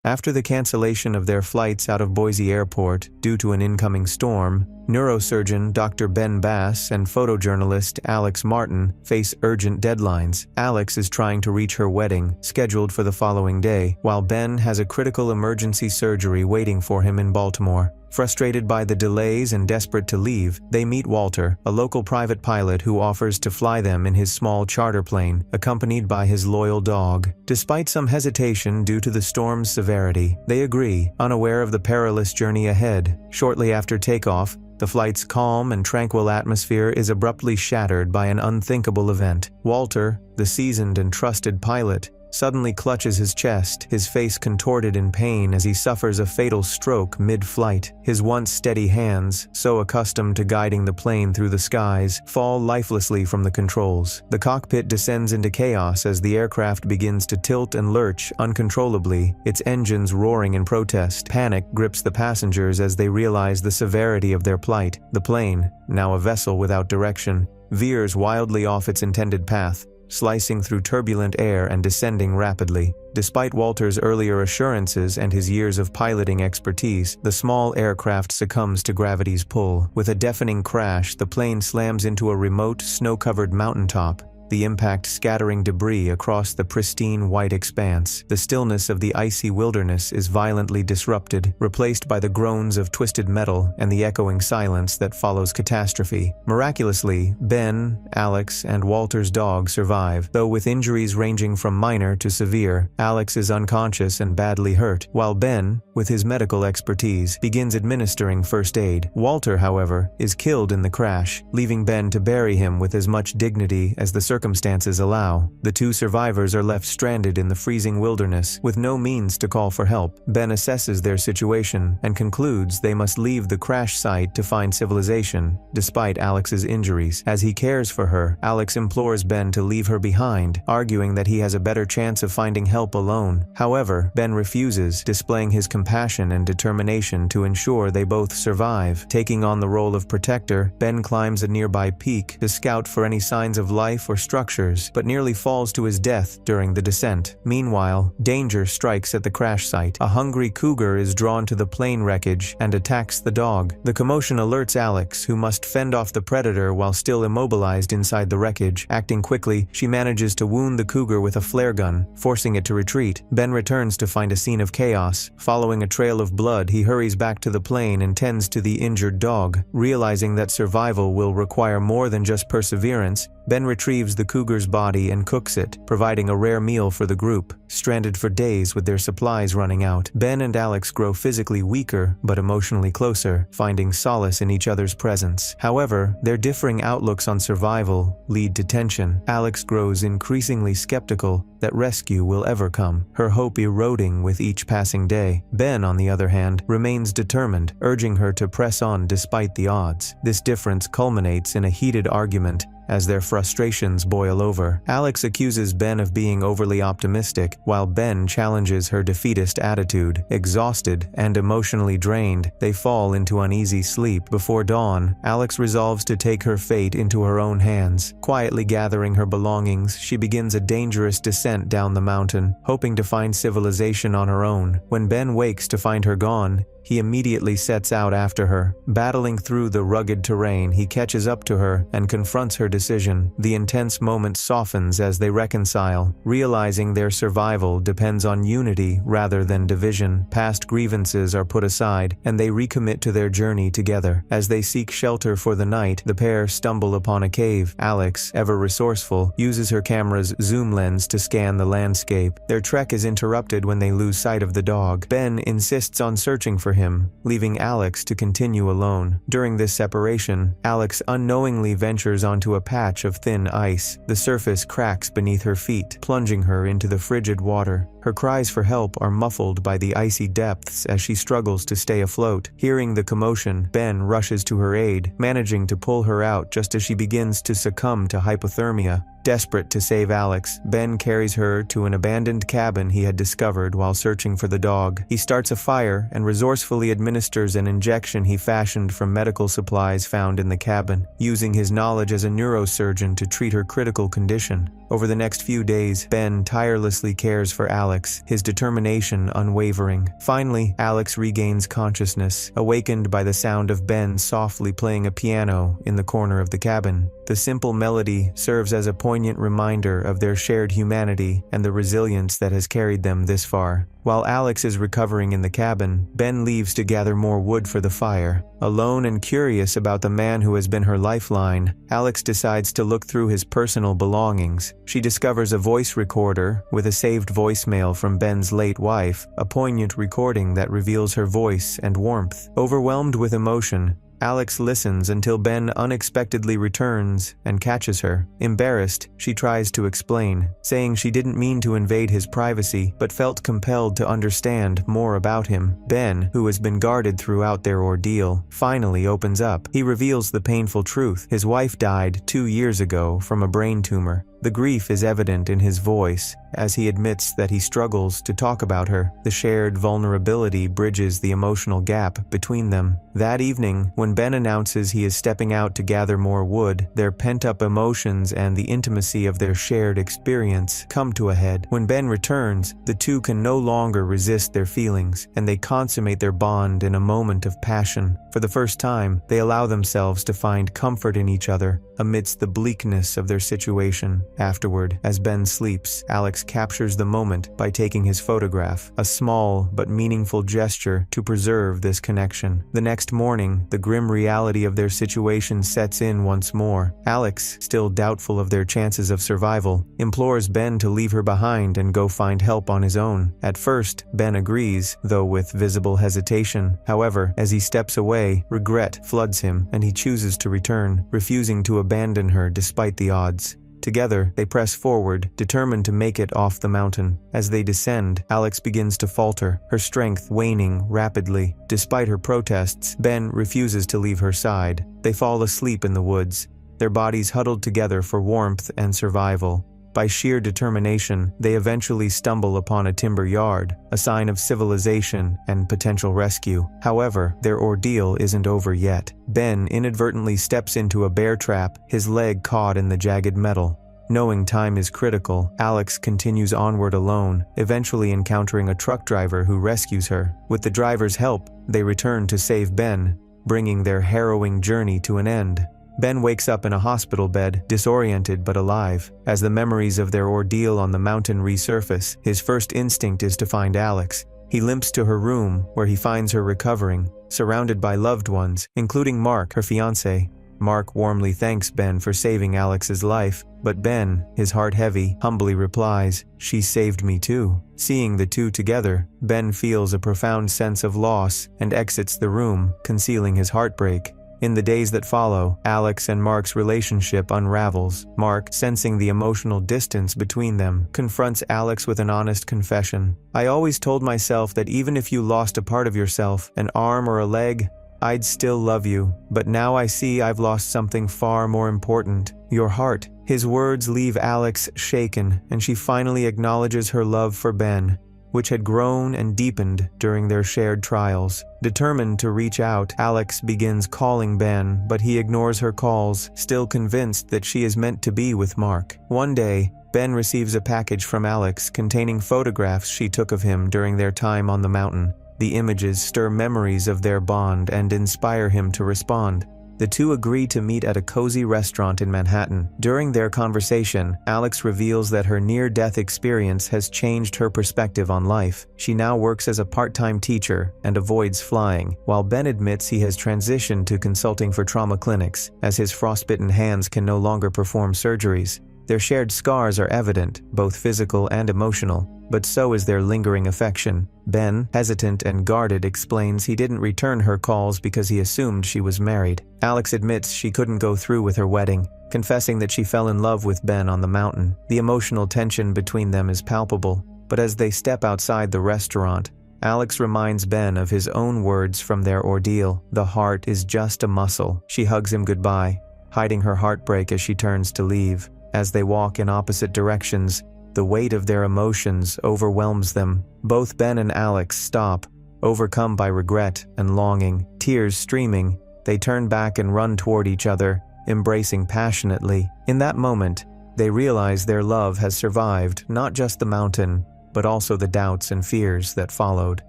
After the cancellation of their flights out of Boise Airport due to an incoming storm, neurosurgeon Dr. Ben Bass and photojournalist Alex Martin face urgent deadlines. Alex is trying to reach her wedding, scheduled for the following day, while Ben has a critical emergency surgery waiting for him in Baltimore. Frustrated by the delays and desperate to leave, they meet Walter, a local private pilot who offers to fly them in his small charter plane, accompanied by his loyal dog. Despite some hesitation due to the storm's severity, they agree, unaware of the perilous journey ahead. Shortly after takeoff, the flight's calm and tranquil atmosphere is abruptly shattered by an unthinkable event. Walter, the seasoned and trusted pilot, suddenly clutches his chest, his face contorted in pain as he suffers a fatal stroke mid-flight. His once steady hands, so accustomed to guiding the plane through the skies, fall lifelessly from the controls. The cockpit descends into chaos as the aircraft begins to tilt and lurch uncontrollably, its engines roaring in protest. Panic grips the passengers as they realize the severity of their plight. The plane, now a vessel without direction, veers wildly off its intended path, slicing through turbulent air and descending rapidly. Despite Walter's earlier assurances and his years of piloting expertise, the small aircraft succumbs to gravity's pull. With a deafening crash, the plane slams into a remote, snow-covered mountaintop, the impact scattering debris across the pristine white expanse. The stillness of the icy wilderness is violently disrupted, replaced by the groans of twisted metal and the echoing silence that follows catastrophe. Miraculously, Ben, Alex, and Walter's dog survive, though with injuries ranging from minor to severe. Alex is unconscious and badly hurt, while Ben, with his medical expertise, begins administering first aid. Walter, however, is killed in the crash, leaving Ben to bury him with as much dignity as the circumstances allow. The two survivors are left stranded in the freezing wilderness, with no means to call for help. Ben assesses their situation and concludes they must leave the crash site to find civilization, despite Alex's injuries. As he cares for her, Alex implores Ben to leave her behind, arguing that he has a better chance of finding help alone. However, Ben refuses, displaying his compassion and determination to ensure they both survive. Taking on the role of protector, Ben climbs a nearby peak to scout for any signs of life or structures, but nearly falls to his death during the descent. Meanwhile, danger strikes at the crash site. A hungry cougar is drawn to the plane wreckage and attacks the dog. The commotion alerts Alex, who must fend off the predator while still immobilized inside the wreckage. Acting quickly, she manages to wound the cougar with a flare gun, forcing it to retreat. Ben returns to find a scene of chaos. Following a trail of blood, he hurries back to the plane and tends to the injured dog. Realizing that survival will require more than just perseverance, Ben retrieves the cougar's body and cooks it, providing a rare meal for the group. Stranded for days with their supplies running out, Ben and Alex grow physically weaker but emotionally closer, finding solace in each other's presence. However, their differing outlooks on survival lead to tension. Alex grows increasingly skeptical that rescue will ever come, her hope eroding with each passing day. Ben, on the other hand, remains determined, urging her to press on despite the odds. This difference culminates in a heated argument as their frustrations boil over. Alex accuses Ben of being overly optimistic, while Ben challenges her defeatist attitude. Exhausted and emotionally drained, they fall into uneasy sleep. Before dawn, Alex resolves to take her fate into her own hands. Quietly gathering her belongings, she begins a dangerous descent down the mountain, hoping to find civilization on her own. When Ben wakes to find her gone, he immediately sets out after her. Battling through the rugged terrain, he catches up to her and confronts her decision. The intense moment softens as they reconcile, realizing their survival depends on unity rather than division. Past grievances are put aside, and they recommit to their journey together. As they seek shelter for the night, the pair stumble upon a cave. Alex, ever resourceful, uses her camera's zoom lens to scan the landscape. Their trek is interrupted when they lose sight of the dog. Ben insists on searching for him, leaving Alex to continue alone. During this separation, Alex unknowingly ventures onto a patch of thin ice. The surface cracks beneath her feet, plunging her into the frigid water. Her cries for help are muffled by the icy depths as she struggles to stay afloat. Hearing the commotion, Ben rushes to her aid, managing to pull her out just as she begins to succumb to hypothermia. Desperate to save Alex, Ben carries her to an abandoned cabin he had discovered while searching for the dog. He starts a fire and resourcefully administers an injection he fashioned from medical supplies found in the cabin, using his knowledge as a neurosurgeon to treat her critical condition. Over the next few days, Ben tirelessly cares for Alex, Alex, his determination unwavering. Finally, Alex regains consciousness, awakened by the sound of Ben softly playing a piano in the corner of the cabin. The simple melody serves as a poignant reminder of their shared humanity and the resilience that has carried them this far. While Alex is recovering in the cabin, Ben leaves to gather more wood for the fire. Alone and curious about the man who has been her lifeline, Alex decides to look through his personal belongings. She discovers a voice recorder with a saved voicemail from Ben's late wife, a poignant recording that reveals her voice and warmth. Overwhelmed with emotion, Alex listens until Ben unexpectedly returns and catches her. Embarrassed, she tries to explain, saying she didn't mean to invade his privacy but felt compelled to understand more about him. Ben, who has been guarded throughout their ordeal, finally opens up. He reveals the painful truth. His wife died 2 years ago from a brain tumor. The grief is evident in his voice as he admits that he struggles to talk about her. The shared vulnerability bridges the emotional gap between them. That evening, when Ben announces he is stepping out to gather more wood, their pent-up emotions and the intimacy of their shared experience come to a head. When Ben returns, the two can no longer resist their feelings, and they consummate their bond in a moment of passion. For the first time, they allow themselves to find comfort in each other amidst the bleakness of their situation. Afterward, as Ben sleeps, Alex captures the moment by taking his photograph, a small but meaningful gesture to preserve this connection. The next morning, the grim reality of their situation sets in once more. Alex, still doubtful of their chances of survival, implores Ben to leave her behind and go find help on his own. At first, Ben agrees, though with visible hesitation. However, as he steps away, regret floods him and he chooses to return, refusing to abandon her despite the odds. Together, they press forward, determined to make it off the mountain. As they descend, Alex begins to falter, her strength waning rapidly. Despite her protests, Ben refuses to leave her side. They fall asleep in the woods, their bodies huddled together for warmth and survival. By sheer determination, they eventually stumble upon a timber yard, a sign of civilization and potential rescue. However, their ordeal isn't over yet. Ben inadvertently steps into a bear trap, his leg caught in the jagged metal. Knowing time is critical, Alex continues onward alone, eventually encountering a truck driver who rescues her. With the driver's help, they return to save Ben, bringing their harrowing journey to an end. Ben wakes up in a hospital bed, disoriented but alive. As the memories of their ordeal on the mountain resurface, his first instinct is to find Alex. He limps to her room, where he finds her recovering, surrounded by loved ones, including Mark, her fiancé. Mark warmly thanks Ben for saving Alex's life, but Ben, his heart heavy, humbly replies, "She saved me too." Seeing the two together, Ben feels a profound sense of loss and exits the room, concealing his heartbreak. In the days that follow, Alex and Mark's relationship unravels. Mark, sensing the emotional distance between them, confronts Alex with an honest confession. "I always told myself that even if you lost a part of yourself, an arm or a leg, I'd still love you. But now I see I've lost something far more important, your heart." His words leave Alex shaken, and she finally acknowledges her love for Ben, which had grown and deepened during their shared trials. Determined to reach out, Alex begins calling Ben, but he ignores her calls, still convinced that she is meant to be with Mark. One day, Ben receives a package from Alex containing photographs she took of him during their time on the mountain. The images stir memories of their bond and inspire him to respond. The two agree to meet at a cozy restaurant in Manhattan. During their conversation, Alex reveals that her near-death experience has changed her perspective on life. She now works as a part-time teacher and avoids flying, while Ben admits he has transitioned to consulting for trauma clinics, as his frostbitten hands can no longer perform surgeries. Their shared scars are evident, both physical and emotional, but so is their lingering affection. Ben, hesitant and guarded, explains he didn't return her calls because he assumed she was married. Alex admits she couldn't go through with her wedding, confessing that she fell in love with Ben on the mountain. The emotional tension between them is palpable, but as they step outside the restaurant, Alex reminds Ben of his own words from their ordeal. "The heart is just a muscle." She hugs him goodbye, hiding her heartbreak as she turns to leave. As they walk in opposite directions, the weight of their emotions overwhelms them. Both Ben and Alex stop, overcome by regret and longing. Tears streaming, they turn back and run toward each other, embracing passionately. In that moment, they realize their love has survived not just the mountain, but also the doubts and fears that followed.